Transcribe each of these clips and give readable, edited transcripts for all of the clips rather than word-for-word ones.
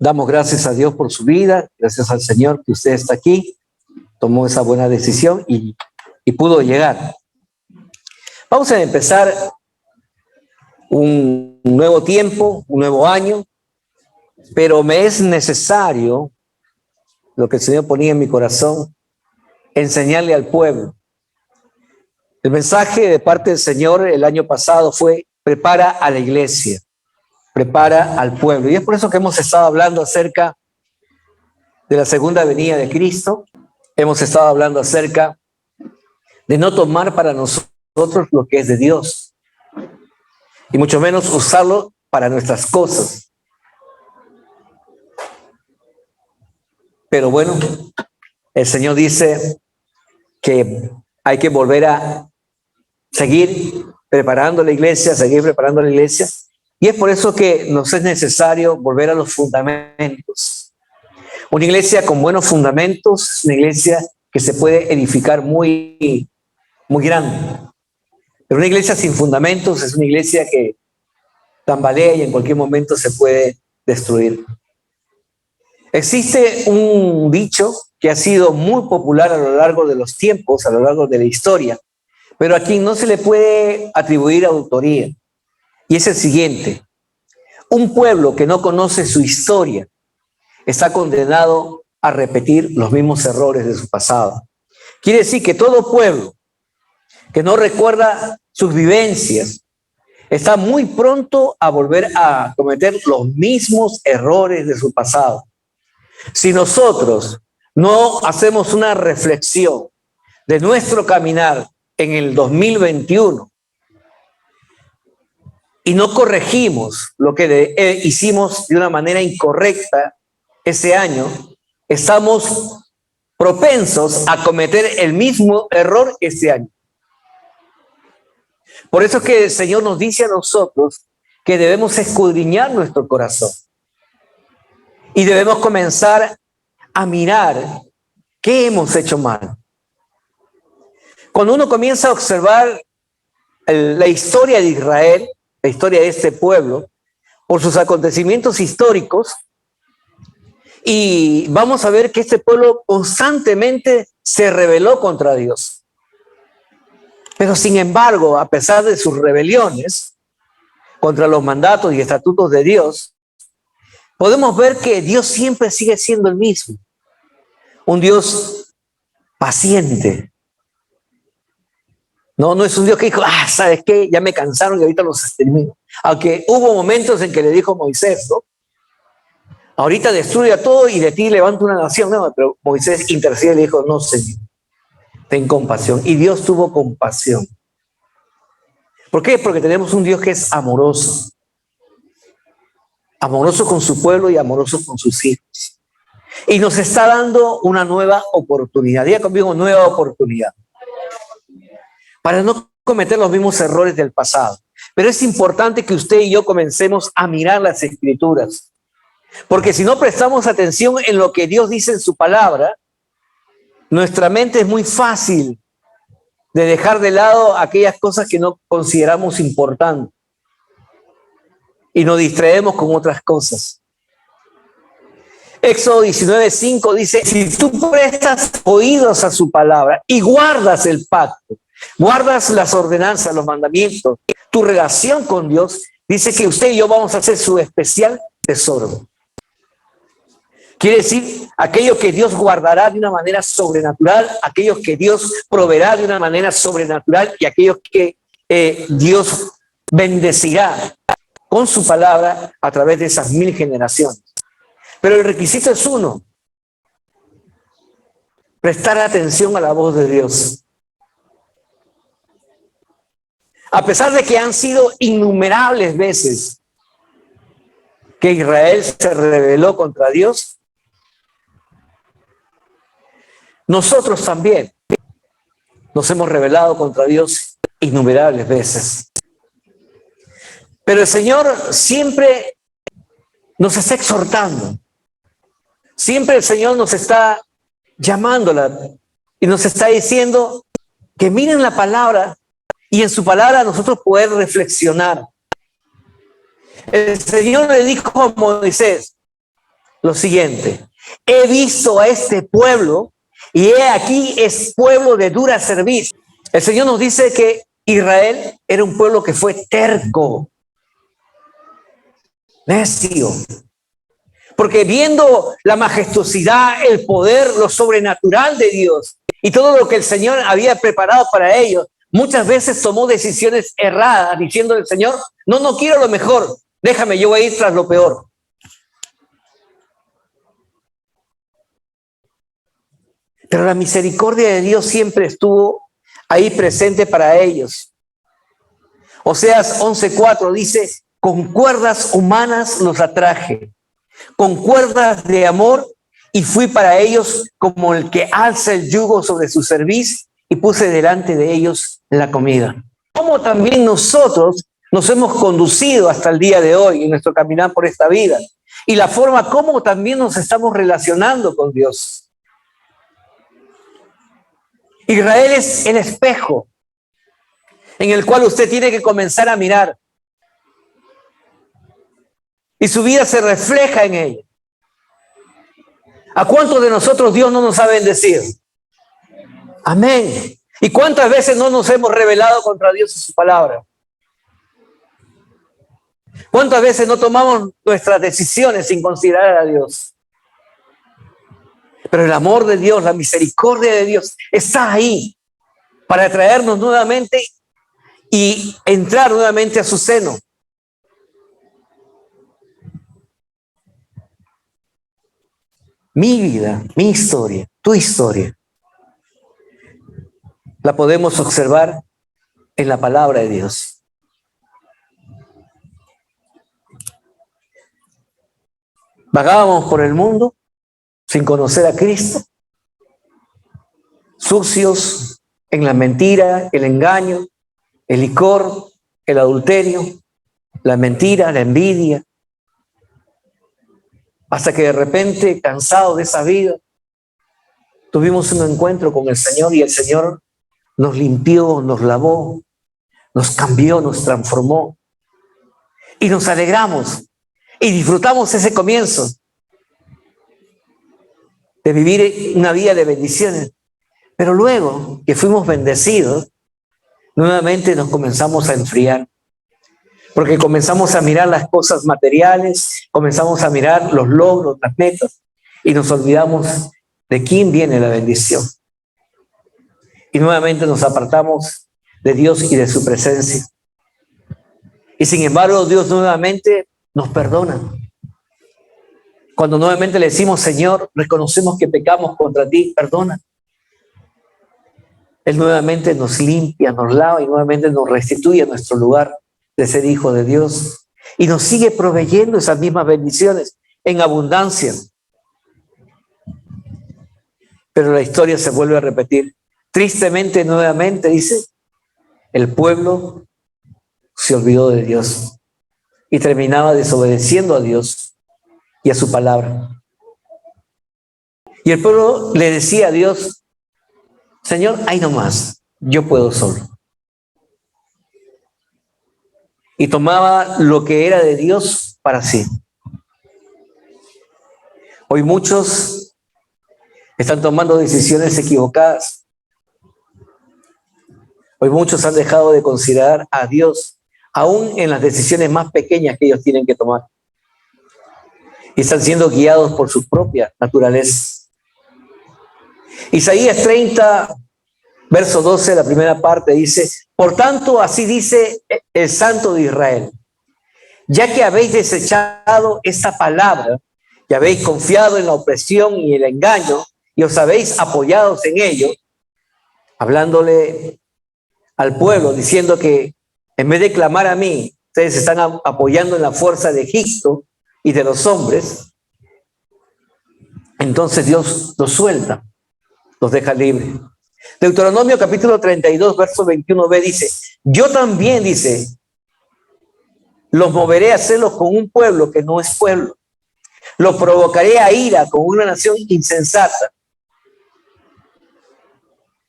Damos gracias a Dios por su vida, gracias al Señor que usted está aquí, tomó esa buena decisión y pudo llegar. Vamos a empezar un nuevo tiempo, un nuevo año, pero me es necesario, lo que el Señor ponía en mi corazón, enseñarle al pueblo. El mensaje de parte del Señor el año pasado fue: prepara a la iglesia, prepara al pueblo. Y es por eso que hemos estado hablando acerca de la segunda venida de Cristo. Hemos estado hablando acerca de no tomar para nosotros lo que es de Dios, y mucho menos usarlo para nuestras cosas. Pero bueno, el Señor dice que hay que volver a seguir preparando la iglesia, y es por eso que nos es necesario volver a los fundamentos. Una iglesia con buenos fundamentos es una iglesia que se puede edificar muy grande. Pero una iglesia sin fundamentos es una iglesia que tambalea y en cualquier momento se puede destruir. Existe un dicho que ha sido muy popular a lo largo de los tiempos, a lo largo de la historia, pero a quien no se le puede atribuir autoría. Y es el siguiente: un pueblo que no conoce su historia está condenado a repetir los mismos errores de su pasado. Quiere decir que todo pueblo que no recuerda sus vivencias está muy pronto a volver a cometer los mismos errores de su pasado. Si nosotros no hacemos una reflexión de nuestro caminar en el 2021 y no corregimos lo que hicimos de una manera incorrecta ese año, estamos propensos a cometer el mismo error este año. Por eso es que el Señor nos dice a nosotros que debemos escudriñar nuestro corazón y debemos comenzar a mirar qué hemos hecho mal. Cuando uno comienza a observar la historia de Israel, la historia de este pueblo, por sus acontecimientos históricos, y vamos a ver que este pueblo constantemente se rebeló contra Dios. Pero sin embargo, a pesar de sus rebeliones contra los mandatos y estatutos de Dios, podemos ver que Dios siempre sigue siendo el mismo. Un Dios paciente. No es un Dios que dijo: ¿sabes qué? Ya me cansaron y ahorita los extermino. Aunque hubo momentos en que le dijo a Moisés, ¿no? Ahorita destruye a todo y de ti levanta una nación. No, pero Moisés intercede y le dijo: no, Señor, ten compasión. Y Dios tuvo compasión. ¿Por qué? Porque tenemos un Dios que es amoroso. Amoroso con su pueblo y amoroso con sus hijos. Y nos está dando una nueva oportunidad. Diga conmigo: nueva oportunidad. Para no cometer los mismos errores del pasado. Pero es importante que usted y yo comencemos a mirar las Escrituras. Porque si no prestamos atención en lo que Dios dice en su palabra, nuestra mente es muy fácil de dejar de lado aquellas cosas que no consideramos importantes y nos distraemos con otras cosas. Éxodo 19:5 dice: si tú prestas oídos a su palabra y guardas el pacto, guardas las ordenanzas, los mandamientos, tu relación con Dios, dice que usted y yo vamos a ser su especial tesoro. Quiere decir, aquello que Dios guardará de una manera sobrenatural, aquellos que Dios proveerá de una manera sobrenatural y aquellos que Dios bendecirá con su palabra a través de esas 1000 generaciones. Pero el requisito es uno: prestar atención a la voz de Dios. A pesar de que han sido innumerables veces que Israel se rebeló contra Dios, nosotros también nos hemos rebelado contra Dios innumerables veces. Pero el Señor siempre nos está exhortando. Siempre el Señor nos está llamándola y nos está diciendo que miren la palabra y en su palabra nosotros poder reflexionar. El Señor le dijo a Moisés: lo siguiente: he visto a este pueblo y he aquí es pueblo de dura cerviz. El Señor nos dice que Israel era un pueblo que fue terco, necio, porque viendo la majestuosidad, el poder, lo sobrenatural de Dios y todo lo que el Señor había preparado para ellos, muchas veces tomó decisiones erradas, diciendo al Señor: no quiero lo mejor, déjame, yo voy a ir tras lo peor. Pero la misericordia de Dios siempre estuvo ahí presente para ellos. Oseas 11:4 dice: con cuerdas humanas los atraje, con cuerdas de amor, y fui para ellos como el que alza el yugo sobre su cerviz, y puse delante de ellos la comida. Como también nosotros nos hemos conducido hasta el día de hoy en nuestro caminar por esta vida, y la forma como también nos estamos relacionando con Dios. Israel es el espejo en el cual usted tiene que comenzar a mirar, y su vida se refleja en ella. ¿A cuántos de nosotros Dios no nos ha bendecido? Amén. ¿Y cuántas veces no nos hemos rebelado contra Dios y su palabra? ¿Cuántas veces no tomamos nuestras decisiones sin considerar a Dios? Pero el amor de Dios, la misericordia de Dios está ahí para traernos nuevamente y entrar nuevamente a su seno. Mi vida, mi historia, tu historia, la podemos observar en la palabra de Dios. Vagábamos por el mundo sin conocer a Cristo, sucios en la mentira, el engaño, el licor, el adulterio, la mentira, la envidia, hasta que de repente, cansados de esa vida, tuvimos un encuentro con el Señor, y el Señor nos limpió, nos lavó, nos cambió, nos transformó, y nos alegramos y disfrutamos ese comienzo de vivir una vida de bendiciones. Pero luego que fuimos bendecidos, nuevamente nos comenzamos a enfriar, porque comenzamos a mirar las cosas materiales, comenzamos a mirar los logros, las metas, y nos olvidamos de quién viene la bendición. Y nuevamente nos apartamos de Dios y de su presencia. Y sin embargo, Dios nuevamente nos perdona. Cuando nuevamente le decimos: Señor, reconocemos que pecamos contra ti, perdona. Él nuevamente nos limpia, nos lava y nuevamente nos restituye a nuestro lugar de ser hijo de Dios. Y nos sigue proveyendo esas mismas bendiciones en abundancia. Pero la historia se vuelve a repetir. Tristemente, nuevamente, dice, el pueblo se olvidó de Dios y terminaba desobedeciendo a Dios y a su palabra. Y el pueblo le decía a Dios: Señor, ahí nomás, yo puedo solo. Y tomaba lo que era de Dios para sí. Hoy muchos están tomando decisiones equivocadas. Hoy muchos han dejado de considerar a Dios, aún en las decisiones más pequeñas que ellos tienen que tomar. Y están siendo guiados por su propia naturaleza. Isaías 30, verso 12, la primera parte dice: por tanto, así dice el Santo de Israel: ya que habéis desechado esta palabra y habéis confiado en la opresión y el engaño y os habéis apoyado en ello, hablándole al pueblo, diciendo que en vez de clamar a mí, ustedes están apoyando en la fuerza de Egipto y de los hombres. Entonces Dios los suelta, los deja libres. Deuteronomio capítulo 32, verso 21b dice: yo también, dice, los moveré a celos con un pueblo que no es pueblo. Los provocaré a ira con una nación insensata.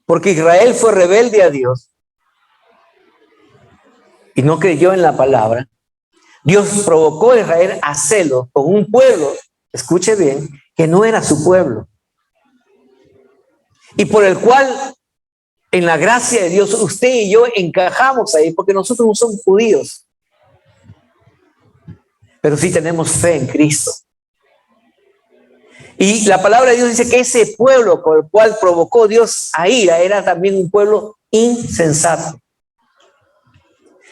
Porque Israel fue rebelde a Dios y no creyó en la palabra. Dios provocó a Israel a celos con un pueblo escuche bien, que no era su pueblo. Y por el cual, en la gracia de Dios, usted y yo encajamos ahí, porque nosotros no somos judíos, pero sí tenemos fe en Cristo. Y la palabra de Dios dice que ese pueblo con el cual provocó Dios a ira era también un pueblo insensato.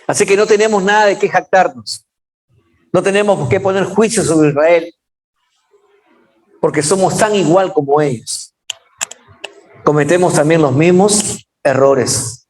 Así que no tenemos nada de qué jactarnos. No tenemos por qué poner juicio sobre Israel, porque somos tan igual como ellos. Cometemos también los mismos errores.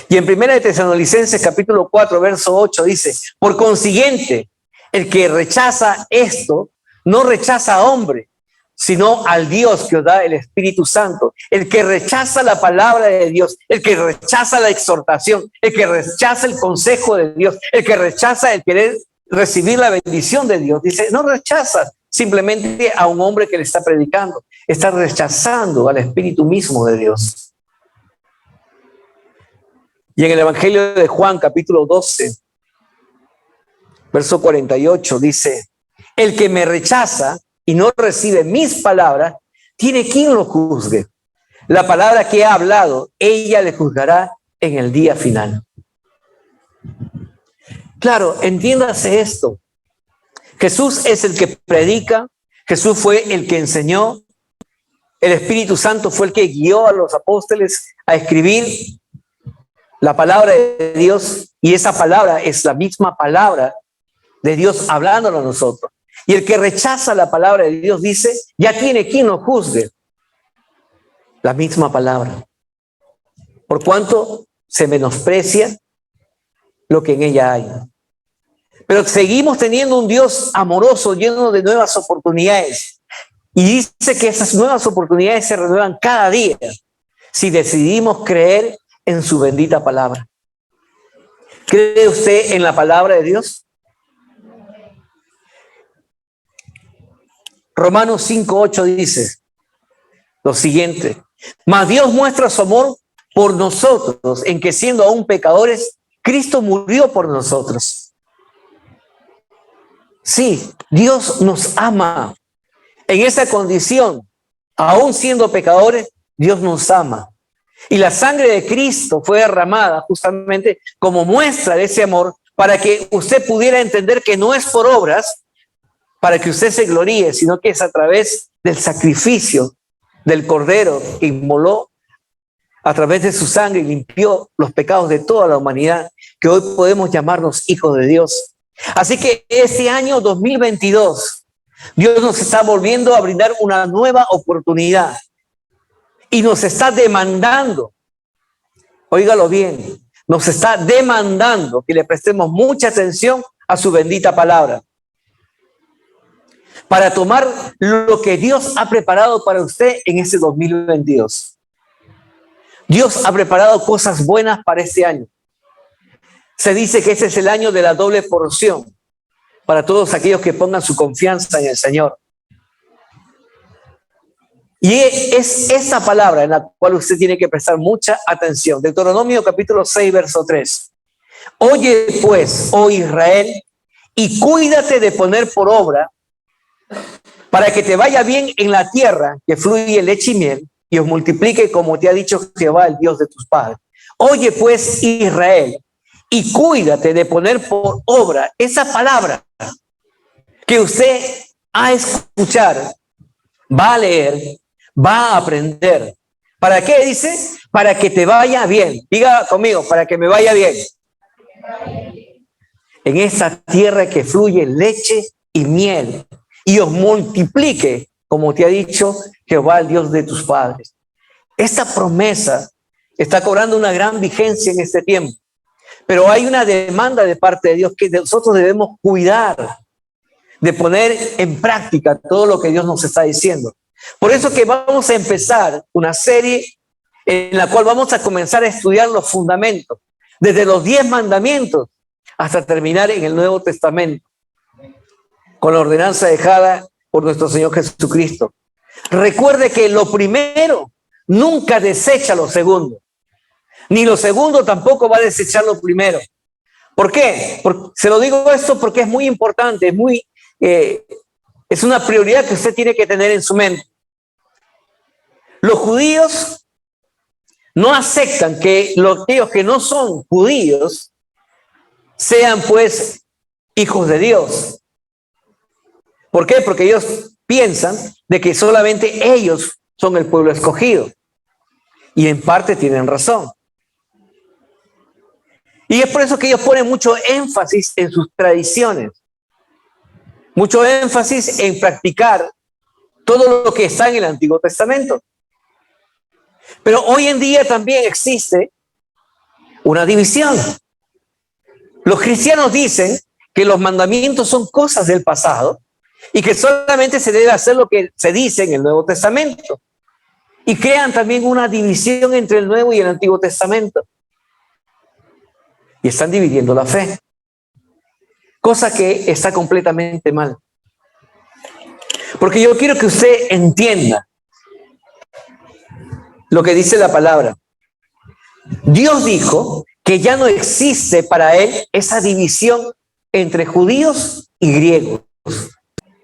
Y en 1 de Tesalonicenses capítulo 4, verso 8 dice, por consiguiente, el que rechaza esto, no rechaza a hombre, sino al Dios que os da el Espíritu Santo. El que rechaza la palabra de Dios, el que rechaza la exhortación, el que rechaza el consejo de Dios, el que rechaza el querer recibir la bendición de Dios, dice, no rechaza simplemente a un hombre que le está predicando, está rechazando al Espíritu mismo de Dios. Y en el Evangelio de Juan, capítulo 12, verso 48, dice, el que me rechaza y no recibe mis palabras, tiene quien lo juzgue. La palabra que he hablado, ella le juzgará en el día final. Claro, entiéndase esto. Jesús es el que predica, Jesús fue el que enseñó, el Espíritu Santo fue el que guió a los apóstoles a escribir la palabra de Dios, y esa palabra es la misma palabra de Dios hablándolo a nosotros. Y el que rechaza la palabra de Dios dice, ya tiene quien lo juzgue. La misma palabra. Por cuanto se menosprecia lo que en ella hay. Pero seguimos teniendo un Dios amoroso, lleno de nuevas oportunidades. Y dice que esas nuevas oportunidades se renuevan cada día si decidimos creer en su bendita palabra. ¿Cree usted en la palabra de Dios? Romanos 5:8 dice lo siguiente, mas Dios muestra su amor por nosotros, en que siendo aún pecadores, Cristo murió por nosotros. Sí, Dios nos ama. En esa condición, aún siendo pecadores, Dios nos ama. Y la sangre de Cristo fue derramada justamente como muestra de ese amor para que usted pudiera entender que no es por obras, para que usted se gloríe, sino que es a través del sacrificio del Cordero que inmoló a través de su sangre y limpió los pecados de toda la humanidad, que hoy podemos llamarnos hijos de Dios. Así que este año 2022, Dios nos está volviendo a brindar una nueva oportunidad y nos está demandando, óigalo bien, nos está demandando que le prestemos mucha atención a su bendita palabra, para tomar lo que Dios ha preparado para usted en este 2022. Dios ha preparado cosas buenas para este año. Se dice que este es el año de la doble porción para todos aquellos que pongan su confianza en el Señor. Y es esa palabra en la cual usted tiene que prestar mucha atención. Deuteronomio capítulo 6, verso 3. Oye pues, oh Israel, y cuídate de poner por obra para que te vaya bien en la tierra que fluye leche y miel y os multiplique como te ha dicho Jehová, el Dios de tus padres. Oye pues, Israel, y cuídate de poner por obra esa palabra que usted va a escuchar, va a leer, va a aprender. ¿Para qué dice? Para que te vaya bien. Diga conmigo, para que me vaya bien. En esa tierra que fluye leche y miel y os multiplique, como te ha dicho Jehová, el Dios de tus padres. Esta promesa está cobrando una gran vigencia en este tiempo, pero hay una demanda de parte de Dios que nosotros debemos cuidar de poner en práctica todo lo que Dios nos está diciendo. Por eso que vamos a empezar una serie en la cual vamos a comenzar a estudiar los fundamentos, desde los 10 mandamientos hasta terminar en el Nuevo Testamento, con la ordenanza dejada por nuestro Señor Jesucristo. Recuerde que lo primero nunca desecha lo segundo, ni lo segundo tampoco va a desechar lo primero. ¿Por qué? Se lo digo esto porque es muy importante, es muy Es una prioridad que usted tiene que tener en su mente. Los judíos no aceptan que aquellos que no son judíos sean pues hijos de Dios. ¿Por qué? Porque ellos piensan de que solamente ellos son el pueblo escogido. Y en parte tienen razón. Y es por eso que ellos ponen mucho énfasis en sus tradiciones. Mucho énfasis en practicar todo lo que está en el Antiguo Testamento. Pero hoy en día también existe una división. Los cristianos dicen que los mandamientos son cosas del pasado y que solamente se debe hacer lo que se dice en el Nuevo Testamento. Y crean también una división entre el Nuevo y el Antiguo Testamento. Y están dividiendo la fe. Cosa que está completamente mal. Porque yo quiero que usted entienda lo que dice la palabra. Dios dijo que ya no existe para él esa división entre judíos y griegos.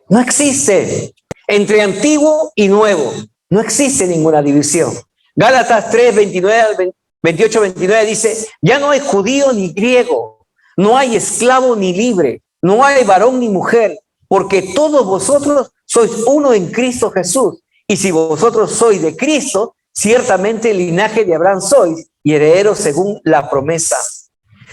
No existe. Entre antiguo y nuevo. No existe ninguna división. Gálatas 3, 28, 29 dice, ya no hay judío ni griego, no hay esclavo ni libre, no hay varón ni mujer, porque todos vosotros sois uno en Cristo Jesús. Y si vosotros sois de Cristo, ciertamente el linaje de Abraham sois y herederos según la promesa.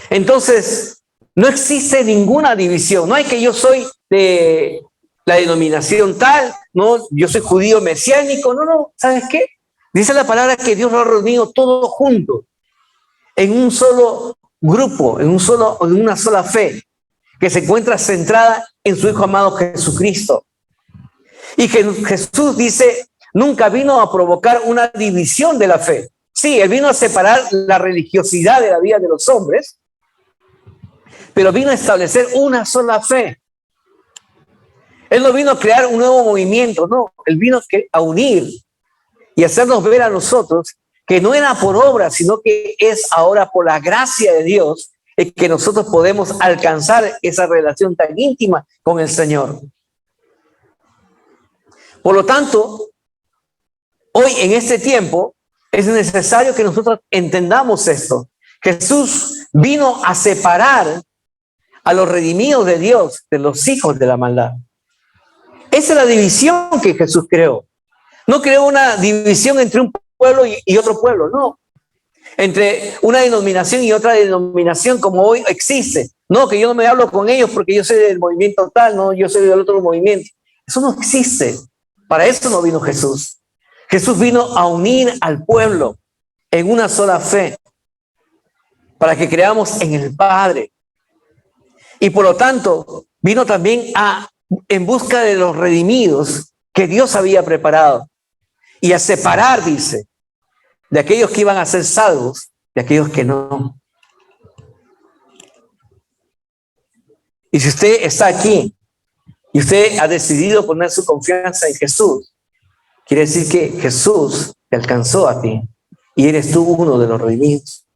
Entonces, no existe ninguna división. No hay que yo soy de la denominación tal, no, yo soy judío mesiánico. No, ¿sabes qué? Dice la palabra que Dios lo ha reunido todo junto, en un solo grupo, en una sola fe, que se encuentra centrada en su Hijo amado Jesucristo. Y que Jesús dice, nunca vino a provocar una división de la fe. Sí, él vino a separar la religiosidad de la vida de los hombres, pero vino a establecer una sola fe. Él no vino a crear un nuevo movimiento, no, él vino a unir y hacernos ver a nosotros que no era por obra, sino que es ahora por la gracia de Dios que nosotros podemos alcanzar esa relación tan íntima con el Señor. Por lo tanto, hoy en este tiempo es necesario que nosotros entendamos esto. Jesús vino a separar a los redimidos de Dios de los hijos de la maldad. Esa es la división que Jesús creó. No creó una división entre un pueblo y otro pueblo, no. Entre una denominación y otra denominación como hoy existe. No, que yo no me hablo con ellos porque yo soy del movimiento tal, no, yo soy del otro movimiento. Eso no existe. Para eso no vino Jesús. Jesús vino a unir al pueblo en una sola fe, para que creamos en el Padre. Y por lo tanto, vino también en busca de los redimidos que Dios había preparado. Y a separar, dice, de aquellos que iban a ser salvos, de aquellos que no. Y si usted está aquí y usted ha decidido poner su confianza en Jesús, quiere decir que Jesús te alcanzó a ti y eres tú uno de los redimidos.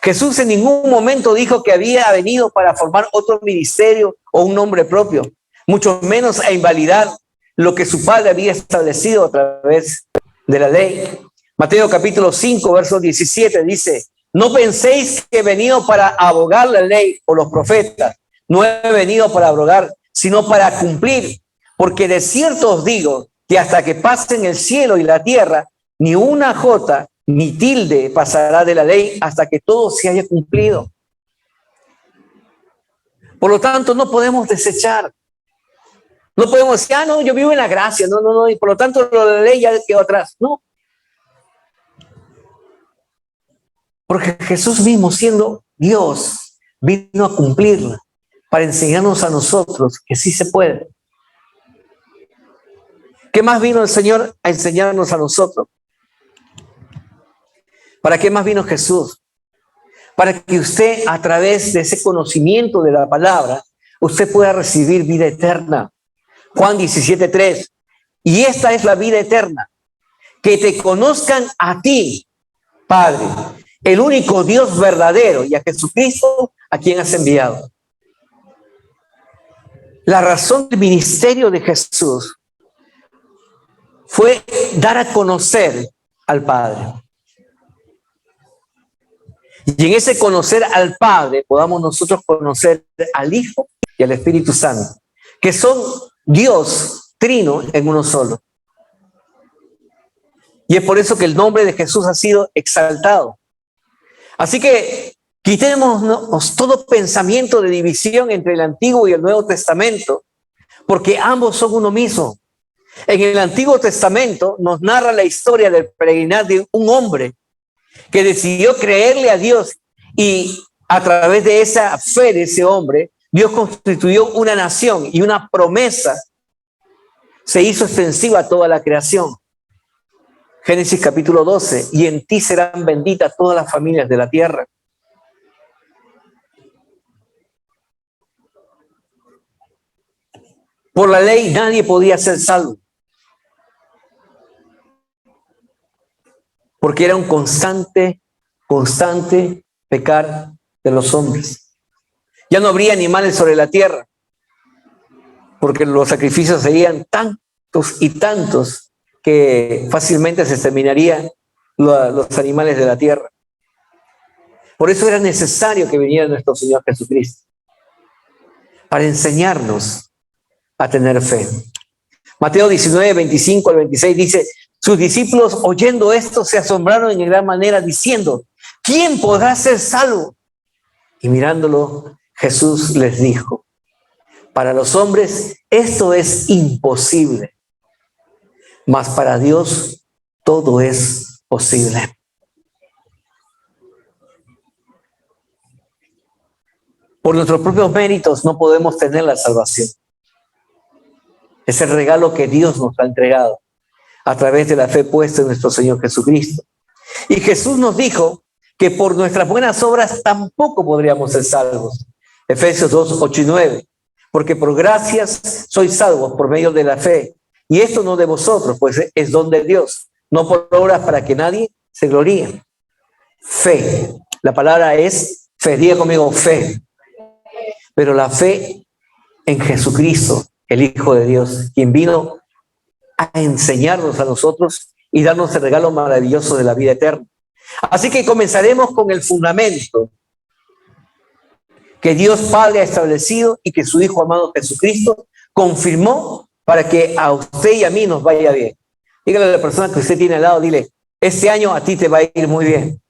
Jesús en ningún momento dijo que había venido para formar otro ministerio o un nombre propio, mucho menos a invalidar lo que su Padre había establecido a través de la ley. Mateo capítulo 5, verso 17 dice, no penséis que he venido para abogar la ley o los profetas. No he venido para abrogar, sino para cumplir. Porque de cierto os digo que hasta que pasen el cielo y la tierra, ni una jota ni tilde pasará de la ley hasta que todo se haya cumplido. Por lo tanto, no podemos desechar. No podemos decir, no, yo vivo en la gracia, no, y por lo tanto la ley ya quedó atrás. No. Porque Jesús mismo, siendo Dios, vino a cumplirla para enseñarnos a nosotros que sí se puede. ¿Qué más vino el Señor a enseñarnos a nosotros? ¿Para qué más vino Jesús? Para que usted, a través de ese conocimiento de la palabra, usted pueda recibir vida eterna. Juan 17:3. Y esta es la vida eterna, que te conozcan a ti, Padre, el único Dios verdadero, y a Jesucristo, a quien has enviado. La razón del ministerio de Jesús fue dar a conocer al Padre. Y en ese conocer al Padre podamos nosotros conocer al Hijo y al Espíritu Santo, que son Dios trino en uno solo. Y es por eso que el nombre de Jesús ha sido exaltado. Así que quitémonos todo pensamiento de división entre el Antiguo y el Nuevo Testamento, porque ambos son uno mismo. En el Antiguo Testamento nos narra la historia del peregrinar de un hombre que decidió creerle a Dios, y a través de esa fe de ese hombre, Dios constituyó una nación y una promesa se hizo extensiva a toda la creación. Génesis capítulo 12, y en ti serán benditas todas las familias de la tierra. Por la ley nadie podía ser salvo, porque era un constante pecar de los hombres. Ya no habría animales sobre la tierra, porque los sacrificios serían tantos y tantos que fácilmente se exterminarían los animales de la tierra. Por eso era necesario que viniera nuestro Señor Jesucristo, para enseñarnos a tener fe. Mateo 19, 25 al 26 dice: sus discípulos, oyendo esto, se asombraron en gran manera, diciendo: ¿quién podrá ser salvo? Y mirándolo, Jesús les dijo: para los hombres esto es imposible, mas para Dios todo es posible. Por nuestros propios méritos no podemos tener la salvación. Es el regalo que Dios nos ha entregado a través de la fe puesta en nuestro Señor Jesucristo. Y Jesús nos dijo que por nuestras buenas obras tampoco podríamos ser salvos. Efesios 2, 8 y 9. Porque por gracias sois salvos por medio de la fe. Y esto no de vosotros, pues es don de Dios, no por obras para que nadie se gloríe. Fe. La palabra es fe. Diga conmigo, fe. Pero la fe en Jesucristo, el Hijo de Dios, quien vino a enseñarnos a nosotros y darnos el regalo maravilloso de la vida eterna. Así que comenzaremos con el fundamento que Dios Padre ha establecido y que su Hijo amado Jesucristo confirmó para que a usted y a mí nos vaya bien. Dígale a la persona que usted tiene al lado, dile: este año a ti te va a ir muy bien,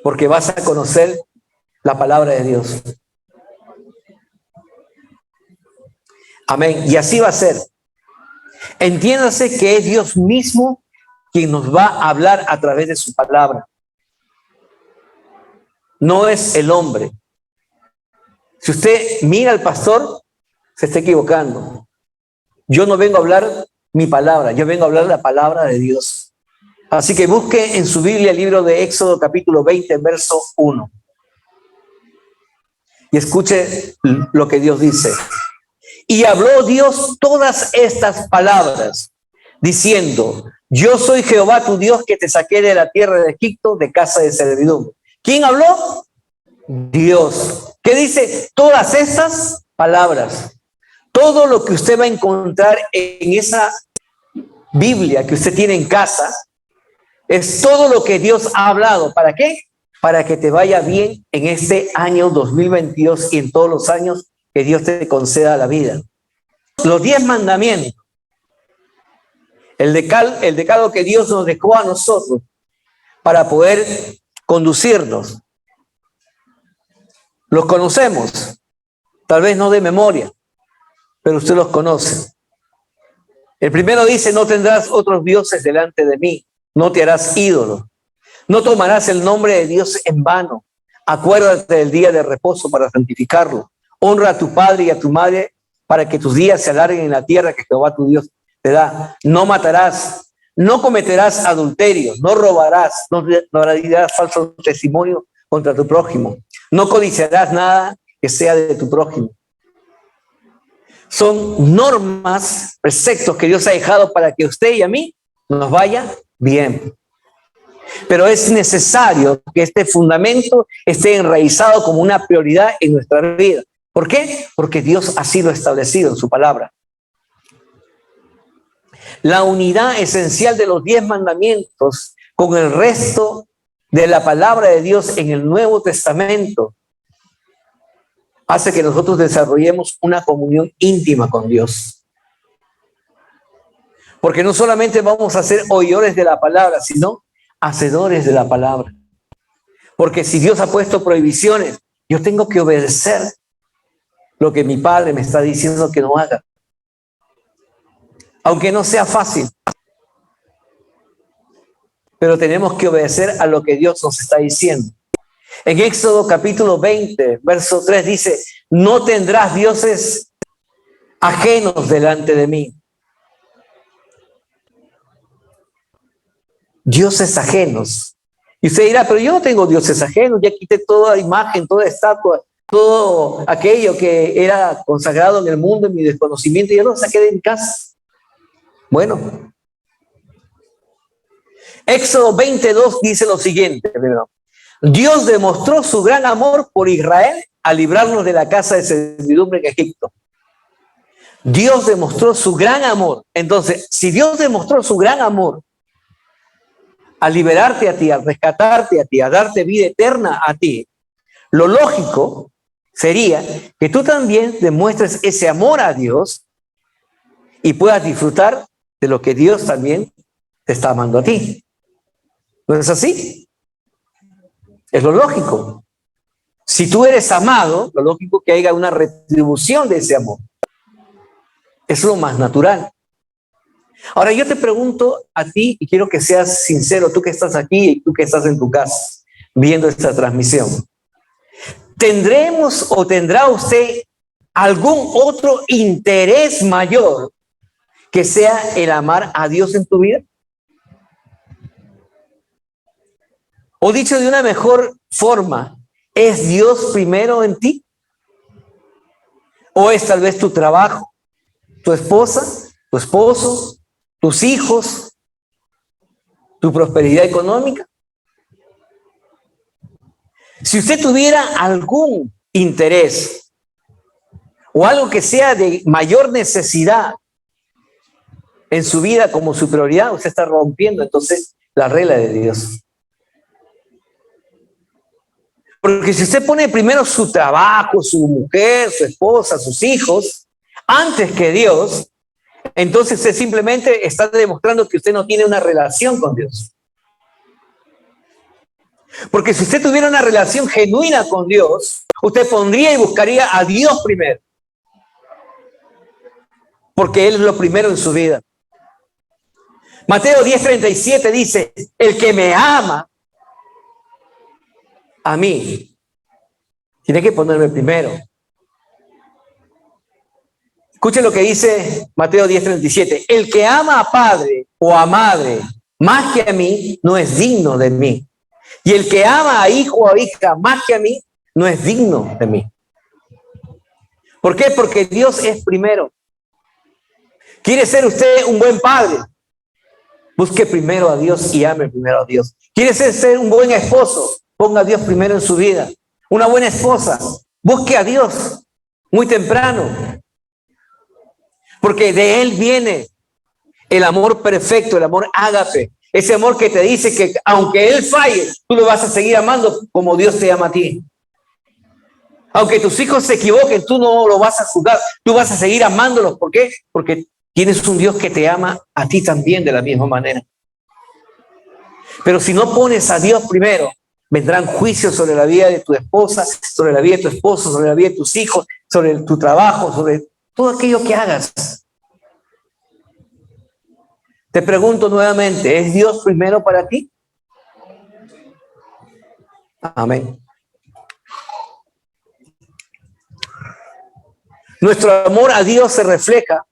porque vas a conocer la palabra de Dios. Amén. Y así va a ser. Entiéndase que es Dios mismo quien nos va a hablar a través de su palabra. No es el hombre. Si usted mira al pastor, se está equivocando. Yo no vengo a hablar mi palabra, yo vengo a hablar la palabra de Dios. Así que busque en su Biblia el libro de Éxodo capítulo 20, verso 1. Y escuche lo que Dios dice. Y habló Dios todas estas palabras, diciendo: yo soy Jehová tu Dios, que te saqué de la tierra de Egipto, de casa de servidumbre. ¿Quién habló? Dios. ¿Qué dice? Todas estas palabras. Todo lo que usted va a encontrar en esa Biblia que usted tiene en casa es todo lo que Dios ha hablado. ¿Para qué? Para que te vaya bien en este año 2022 y en todos los años que Dios te conceda la vida. Los 10 mandamientos, el decálogo que Dios nos dejó a nosotros para poder conducirnos. Los conocemos, tal vez no de memoria, pero usted los conoce. El primero dice: no tendrás otros dioses delante de mí, no te harás ídolo, no tomarás el nombre de Dios en vano, acuérdate del día de reposo para santificarlo. Honra a tu padre y a tu madre para que tus días se alarguen en la tierra que Jehová tu Dios te da. No matarás, no cometerás adulterio, no robarás, no dirás falso testimonio contra tu prójimo, no codiciarás nada que sea de tu prójimo. Son normas, preceptos que Dios ha dejado para que usted y a mí nos vaya bien. Pero es necesario que este fundamento esté enraizado como una prioridad en nuestra vida. ¿Por qué? Porque Dios así lo ha establecido en su palabra. La unidad esencial de los 10 mandamientos con el resto de la palabra de Dios en el Nuevo Testamento hace que nosotros desarrollemos una comunión íntima con Dios. Porque no solamente vamos a ser oidores de la palabra, sino hacedores de la palabra. Porque si Dios ha puesto prohibiciones, yo tengo que obedecer lo que mi Padre me está diciendo que no haga. Aunque no sea fácil. Pero tenemos que obedecer a lo que Dios nos está diciendo. En Éxodo capítulo 20, verso 3 dice, no tendrás dioses ajenos delante de mí. Dioses ajenos. Y usted dirá, pero yo no tengo dioses ajenos, ya quité toda imagen, toda estatua, todo aquello que era consagrado en el mundo, en mi desconocimiento, y yo lo saqué de mi casa. Bueno, Éxodo 22 dice lo siguiente, ¿verdad? Dios demostró su gran amor por Israel al librarnos de la casa de servidumbre en Egipto. Dios demostró su gran amor. Entonces, si Dios demostró su gran amor al liberarte a ti, al rescatarte a ti, a darte vida eterna a ti, lo lógico sería que tú también demuestres ese amor a Dios y puedas disfrutar de lo que Dios también te está amando a ti. ¿No es así? Es lo lógico. Si tú eres amado, lo lógico que haya una retribución de ese amor. Es lo más natural. Ahora yo te pregunto a ti, y quiero que seas sincero, tú que estás aquí y tú que estás en tu casa viendo esta transmisión. ¿Tendremos o tendrá usted algún otro interés mayor que sea el amar a Dios en tu vida? O dicho de una mejor forma, ¿es Dios primero en ti? ¿O es tal vez tu trabajo, tu esposa, tu esposo, tus hijos, tu prosperidad económica? Si usted tuviera algún interés o algo que sea de mayor necesidad en su vida como su prioridad, usted está rompiendo entonces la regla de Dios. Porque si usted pone primero su trabajo, su mujer, su esposa, sus hijos, antes que Dios, entonces usted simplemente está demostrando que usted no tiene una relación con Dios. Porque si usted tuviera una relación genuina con Dios, usted pondría y buscaría a Dios primero. Porque Él es lo primero en su vida. Mateo 10:37 dice, el que me ama a mí tiene que ponerme primero. Escuchen lo que dice Mateo 10:37. El que ama a padre o a madre más que a mí no es digno de mí. Y el que ama a hijo o a hija más que a mí no es digno de mí. ¿Por qué? Porque Dios es primero. ¿Quiere ser usted un buen padre? Busque primero a Dios y ame primero a Dios. ¿Quiere ser un buen esposo? Ponga a Dios primero en su vida. Una buena esposa, busque a Dios muy temprano. Porque de Él viene el amor perfecto, el amor ágape. Ese amor que te dice que aunque Él falle, tú lo vas a seguir amando como Dios te ama a ti. Aunque tus hijos se equivoquen, tú no lo vas a juzgar. Tú vas a seguir amándolos. ¿Por qué? Porque tienes un Dios que te ama a ti también de la misma manera. Pero si no pones a Dios primero, vendrán juicios sobre la vida de tu esposa, sobre la vida de tu esposo, sobre la vida de tus hijos, sobre tu trabajo, sobre todo aquello que hagas. Te pregunto nuevamente, ¿es Dios primero para ti? Amén. Nuestro amor a Dios se refleja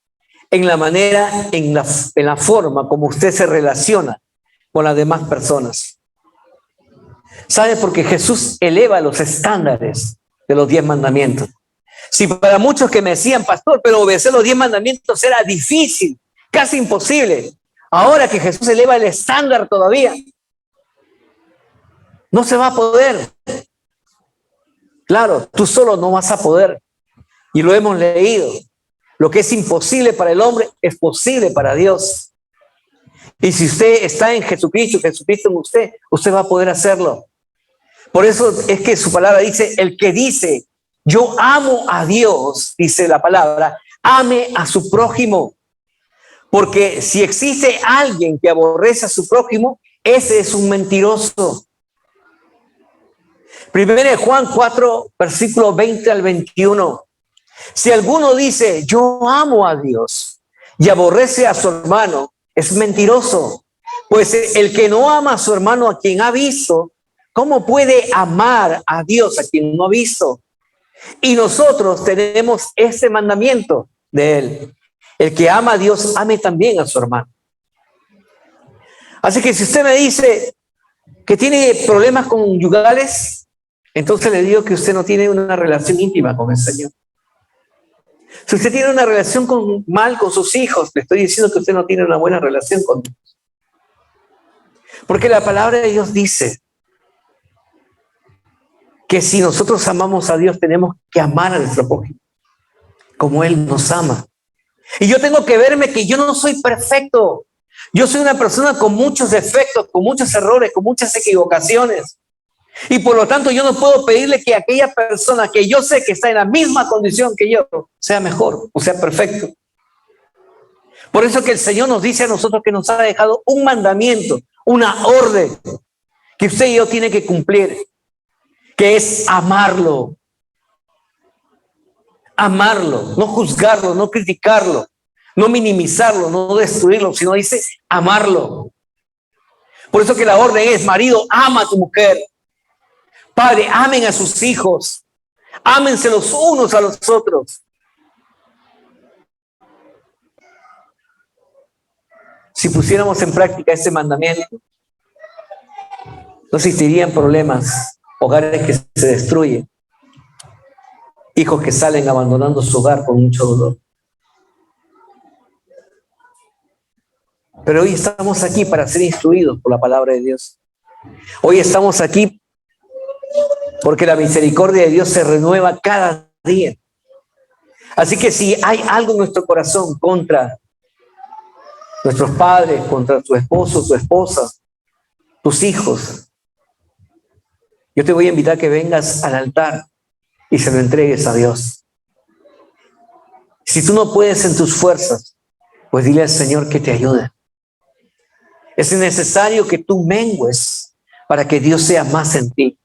en la manera, en la forma como usted se relaciona con las demás personas. ¿Sabe? Porque Jesús eleva los estándares de los 10 mandamientos. Si para muchos que me decían, pastor, pero obedecer los 10 mandamientos era difícil, casi imposible. Ahora que Jesús eleva el estándar todavía, no se va a poder. Claro, tú solo no vas a poder. Y lo hemos leído. Lo que es imposible para el hombre es posible para Dios. Y si usted está en Jesucristo, Jesucristo en usted, usted va a poder hacerlo. Por eso es que su palabra dice, el que dice, yo amo a Dios, dice la palabra, ame a su prójimo. Porque si existe alguien que aborrece a su prójimo, ese es un mentiroso. Primero de Juan 4, versículos 20 al 21. Si alguno dice, yo amo a Dios y aborrece a su hermano, es mentiroso. Pues el que no ama a su hermano a quien ha visto, ¿cómo puede amar a Dios a quien no ha visto? Y nosotros tenemos ese mandamiento de él. El que ama a Dios, ame también a su hermano. Así que si usted me dice que tiene problemas conyugales, entonces le digo que usted no tiene una relación íntima con el Señor. Si usted tiene una relación mal con sus hijos, le estoy diciendo que usted no tiene una buena relación con Dios. Porque la palabra de Dios dice que si nosotros amamos a Dios, tenemos que amar a nuestro prójimo, como Él nos ama. Y yo tengo que verme que yo no soy perfecto. Yo soy una persona con muchos defectos, con muchos errores, con muchas equivocaciones. Y por lo tanto yo no puedo pedirle que aquella persona que yo sé que está en la misma condición que yo sea mejor o sea perfecto. Por eso que el Señor nos dice a nosotros que nos ha dejado un mandamiento, una orden que usted y yo tiene que cumplir, que es amarlo. Amarlo, no juzgarlo, no criticarlo, no minimizarlo, no destruirlo, sino dice amarlo. Por eso que la orden es, marido, ama a tu mujer. Padre, amen a sus hijos. Ámense los unos a los otros. Si pusiéramos en práctica ese mandamiento, no existirían problemas, hogares que se destruyen, hijos que salen abandonando su hogar con mucho dolor. Pero hoy estamos aquí para ser instruidos por la palabra de Dios. Hoy estamos aquí porque la misericordia de Dios se renueva cada día. Así que si hay algo en nuestro corazón contra nuestros padres, contra tu esposo, tu esposa, tus hijos, yo te voy a invitar a que vengas al altar y se lo entregues a Dios. Si tú no puedes en tus fuerzas, pues dile al Señor que te ayude. Es necesario que tú mengues para que Dios sea más en ti.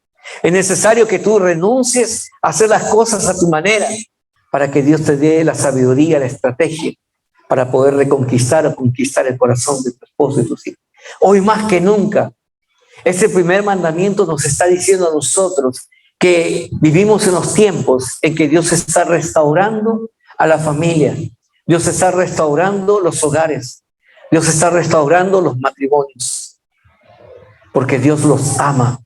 Es necesario que tú renuncies a hacer las cosas a tu manera para que Dios te dé la sabiduría, la estrategia para poder reconquistar o conquistar el corazón de tu esposo y tus hijos. Hoy más que nunca, ese primer mandamiento nos está diciendo a nosotros que vivimos en los tiempos en que Dios está restaurando a la familia. Dios está restaurando los hogares. Dios está restaurando los matrimonios. Porque Dios los ama.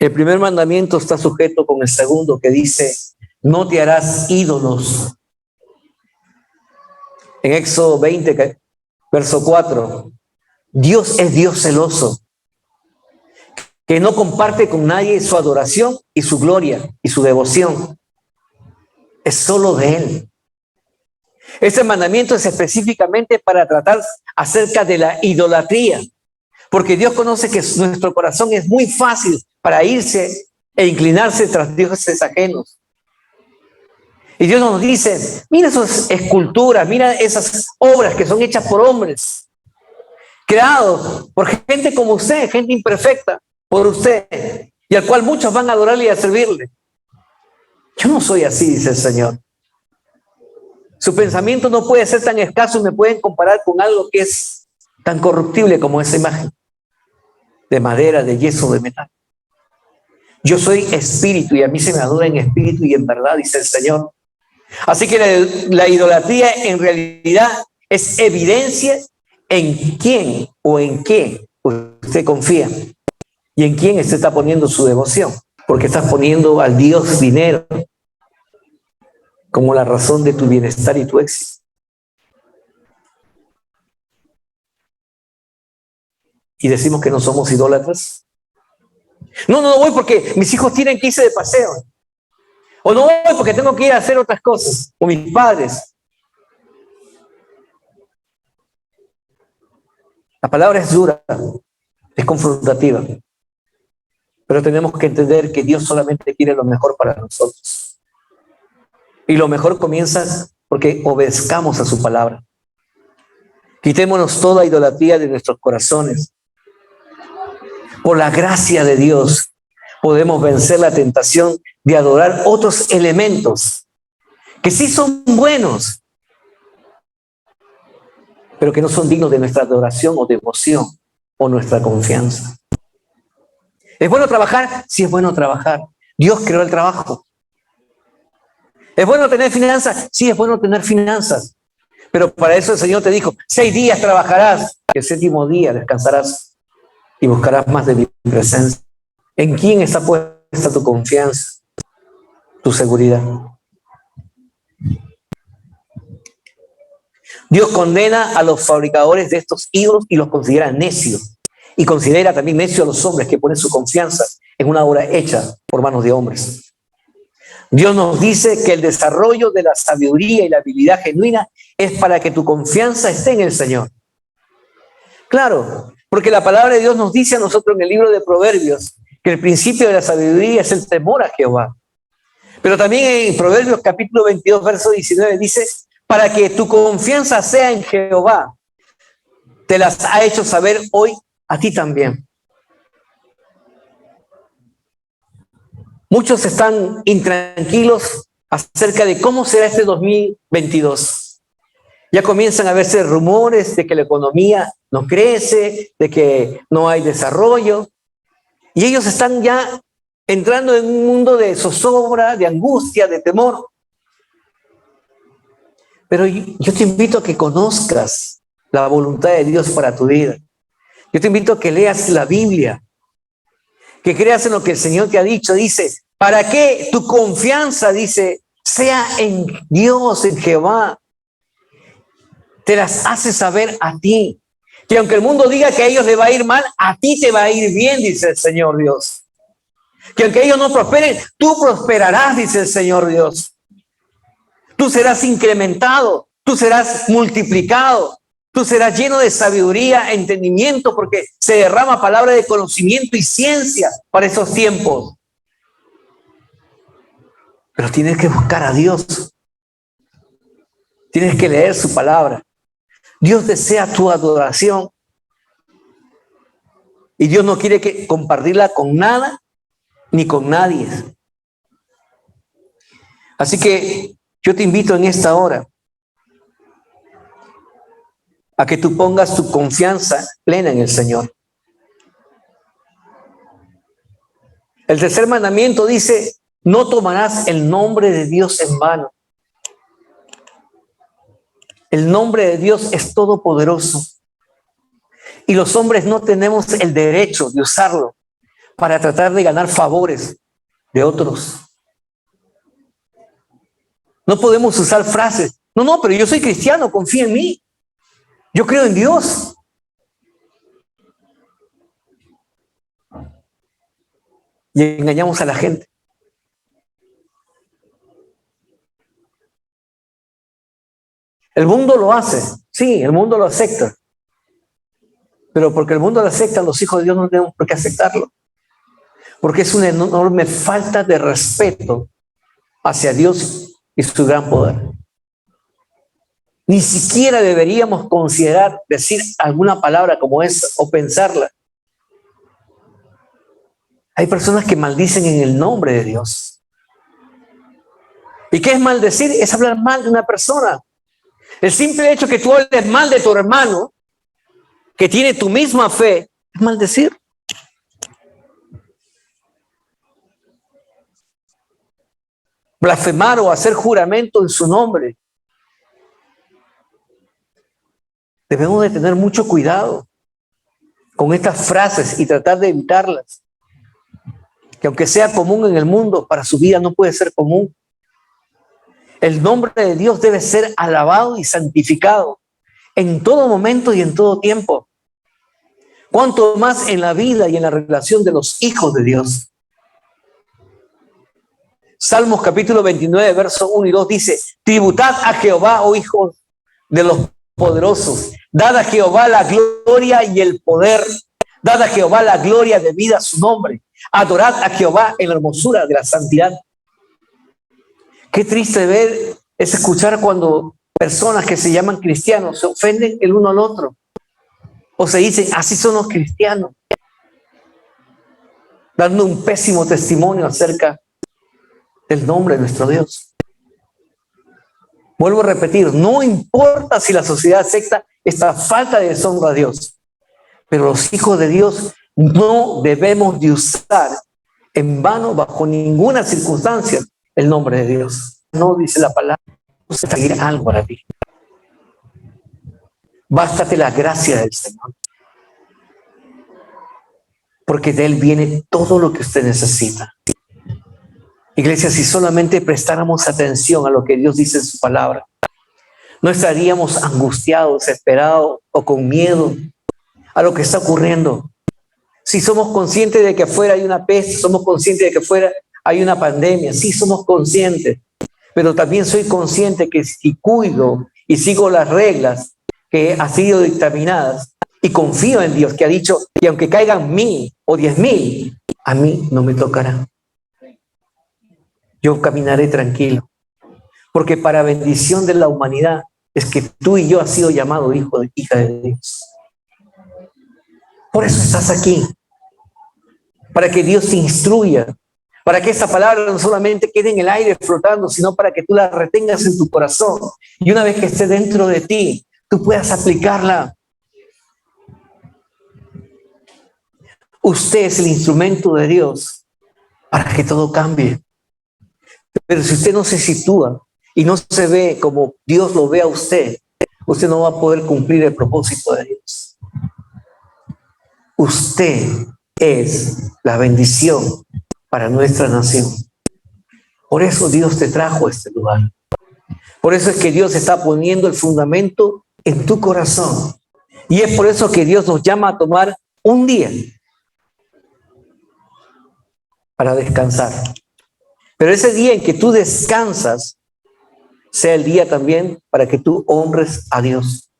El primer mandamiento está sujeto con el segundo que dice, no te harás ídolos. En Éxodo 20, verso 4, Dios es Dios celoso, que no comparte con nadie su adoración y su gloria y su devoción. Es solo de Él. Este mandamiento es específicamente para tratar acerca de la idolatría, porque Dios conoce que nuestro corazón es muy fácil para irse e inclinarse tras dioses ajenos. Y Dios nos dice, mira esas esculturas, mira esas obras que son hechas por hombres, creados por gente como usted, gente imperfecta, por usted, y al cual muchos van a adorarle y a servirle. Yo no soy así, dice el Señor. Su pensamiento no puede ser tan escaso y me pueden comparar con algo que es tan corruptible como esa imagen de madera, de yeso, de metal. Yo soy espíritu y a mí se me adora en espíritu y en verdad, dice el Señor. Así que la idolatría en realidad es evidencia en quién o en qué usted confía y en quién usted está poniendo su devoción, porque estás poniendo al Dios dinero como la razón de tu bienestar y tu éxito. Y decimos que no somos idólatras. No voy porque mis hijos tienen que irse de paseo. O no voy porque tengo que ir a hacer otras cosas. O mis padres. La palabra es dura, es confrontativa. Pero tenemos que entender que Dios solamente quiere lo mejor para nosotros. Y lo mejor comienza porque obedezcamos a su palabra. Quitémonos toda idolatría de nuestros corazones. Por la gracia de Dios podemos vencer la tentación de adorar otros elementos que sí son buenos, pero que no son dignos de nuestra adoración o devoción o nuestra confianza. ¿Es bueno trabajar? Sí, es bueno trabajar. Dios creó el trabajo. ¿Es bueno tener finanzas? Sí, es bueno tener finanzas. Pero para eso el Señor te dijo, 6 días trabajarás, y el 7º día descansarás y buscarás más de mi presencia. ¿En quién está puesta tu confianza, tu seguridad? Dios condena a los fabricadores de estos ídolos y los considera necios. Y considera también necio a los hombres que ponen su confianza en una obra hecha por manos de hombres. Dios nos dice que el desarrollo de la sabiduría y la habilidad genuina es para que tu confianza esté en el Señor. Claro, porque la palabra de Dios nos dice a nosotros en el libro de Proverbios que el principio de la sabiduría es el temor a Jehová. Pero también en Proverbios capítulo 22, verso 19 dice, para que tu confianza sea en Jehová, te las ha hecho saber hoy a ti también. Muchos están intranquilos acerca de cómo será este 2022. Ya comienzan a verse rumores de que la economía no crece, de que no hay desarrollo. Y ellos están ya entrando en un mundo de zozobra, de angustia, de temor. Pero yo te invito a que conozcas la voluntad de Dios para tu vida. Yo te invito a que leas la Biblia, que creas en lo que el Señor te ha dicho. Dice, para que tu confianza, dice, sea en Dios, en Jehová. Te las hace saber a ti. Que aunque el mundo diga que a ellos les va a ir mal, a ti te va a ir bien, dice el Señor Dios. Que aunque ellos no prosperen, tú prosperarás, dice el Señor Dios. Tú serás incrementado, tú serás multiplicado, tú serás lleno de sabiduría, entendimiento, porque se derrama palabra de conocimiento y ciencia para esos tiempos. Pero tienes que buscar a Dios. Tienes que leer su palabra. Dios desea tu adoración. Y Dios no quiere compartirla con nada ni con nadie. Así que yo te invito en esta hora a que tú pongas tu confianza plena en el Señor. El tercer mandamiento dice, no tomarás el nombre de Dios en vano. El nombre de Dios es todopoderoso. Y los hombres no tenemos el derecho de usarlo para tratar de ganar favores de otros. No podemos usar frases. No, pero yo soy cristiano, confía en mí. Yo creo en Dios. Y engañamos a la gente. El mundo lo hace. Sí, el mundo lo acepta. Pero porque el mundo lo acepta, los hijos de Dios no tenemos por qué aceptarlo. Porque es una enorme falta de respeto hacia Dios y su gran poder. Ni siquiera deberíamos considerar decir alguna palabra como esa o pensarla. Hay personas que maldicen en el nombre de Dios. ¿Y qué es maldecir? Es hablar mal de una persona. El simple hecho que tú hables mal de tu hermano, que tiene tu misma fe, es maldecir. Blasfemar o hacer juramento en su nombre. Debemos de tener mucho cuidado con estas frases y tratar de evitarlas. Que aunque sea común en el mundo, para su vida no puede ser común. El nombre de Dios debe ser alabado y santificado en todo momento y en todo tiempo. cuánto más en la vida y en la relación de los hijos de Dios. Salmos capítulo 29, verso 1 y 2 dice: tributad a Jehová, oh hijos de los poderosos, dad a Jehová la gloria y el poder, dad a Jehová la gloria debida a su nombre, adorad a Jehová en la hermosura de la santidad. Qué triste ver es escuchar cuando personas que se llaman cristianos se ofenden el uno al otro, o se dicen así son los cristianos, dando un pésimo testimonio acerca del nombre de nuestro Dios. Vuelvo a repetir, no importa si la sociedad acepta esta falta de deshonra a Dios, pero los hijos de Dios no debemos de usar en vano, bajo ninguna circunstancia, el nombre de Dios. No dice la palabra, no se seguir algo para ti. Bástate la gracia del Señor, porque de Él viene todo lo que usted necesita. Iglesia, si solamente prestáramos atención a lo que Dios dice en su palabra, no estaríamos angustiados, desesperados o con miedo a lo que está ocurriendo. Si somos conscientes de que afuera hay una peste, somos conscientes de que afuera hay una pandemia, sí somos conscientes, pero también soy consciente que si cuido y sigo las reglas que han sido dictaminadas y confío en Dios, que ha dicho que aunque caigan 1000 o 10,000, a mí no me tocará. Yo caminaré tranquilo, porque para bendición de la humanidad es que tú y yo has sido llamado hijo de hija de Dios. Por eso estás aquí, para que Dios te instruya, para que esta palabra no solamente quede en el aire flotando, sino para que tú la retengas en tu corazón y una vez que esté dentro de ti, tú puedas aplicarla. Usted es el instrumento de Dios para que todo cambie. Pero si usted no se sitúa y no se ve como Dios lo ve a usted, usted no va a poder cumplir el propósito de Dios. Usted es la bendición para nuestra nación. Por eso Dios te trajo a este lugar. Por eso es que Dios está poniendo el fundamento en tu corazón. Y es por eso que Dios nos llama a tomar un día para descansar. Pero ese día en que tú descansas, sea el día también para que tú honres a Dios.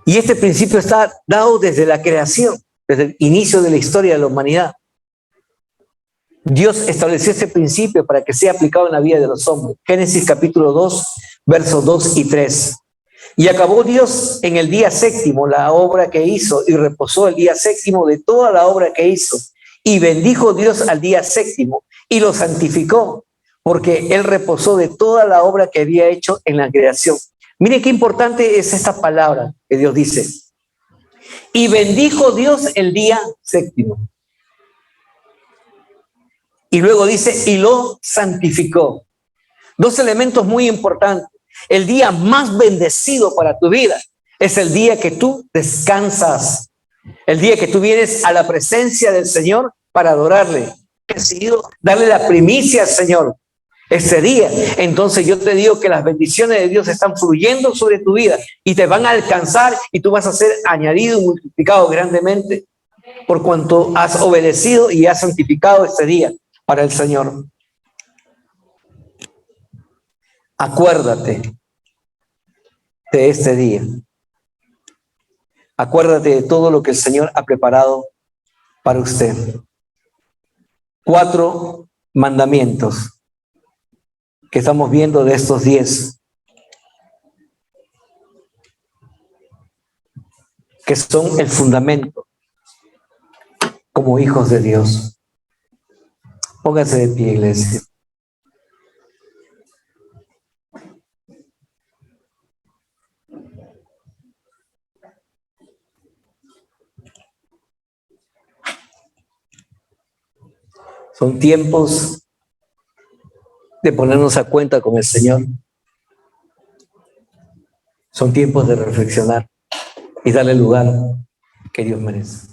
Y este principio está dado desde la creación, desde el inicio de la historia de la humanidad. Dios estableció este principio para que sea aplicado en la vida de los hombres. Génesis capítulo 2, versos 2 y 3. Y acabó Dios en el día séptimo la obra que hizo y reposó el día séptimo de toda la obra que hizo. Y bendijo Dios al día séptimo y lo santificó, porque Él reposó de toda la obra que había hecho en la creación. Mire qué importante es esta palabra que Dios dice. Y bendijo Dios el día séptimo. Y luego dice, y lo santificó. Dos elementos muy importantes. El día más bendecido para tu vida es el día que tú descansas. El día que tú vienes a la presencia del Señor para adorarle. He decidido darle la primicia al Señor ese día. Entonces yo te digo que las bendiciones de Dios están fluyendo sobre tu vida y te van a alcanzar y tú vas a ser añadido y multiplicado grandemente por cuanto has obedecido y has santificado este día para el Señor. Acuérdate de este día. Acuérdate de todo lo que el Señor ha preparado para usted. 4 mandamientos que estamos viendo de estos 10, que son el fundamento como hijos de Dios. Póngase de pie, iglesia. Son tiempos de ponernos a cuenta con el Señor. Son tiempos de reflexionar y darle el lugar que Dios merece.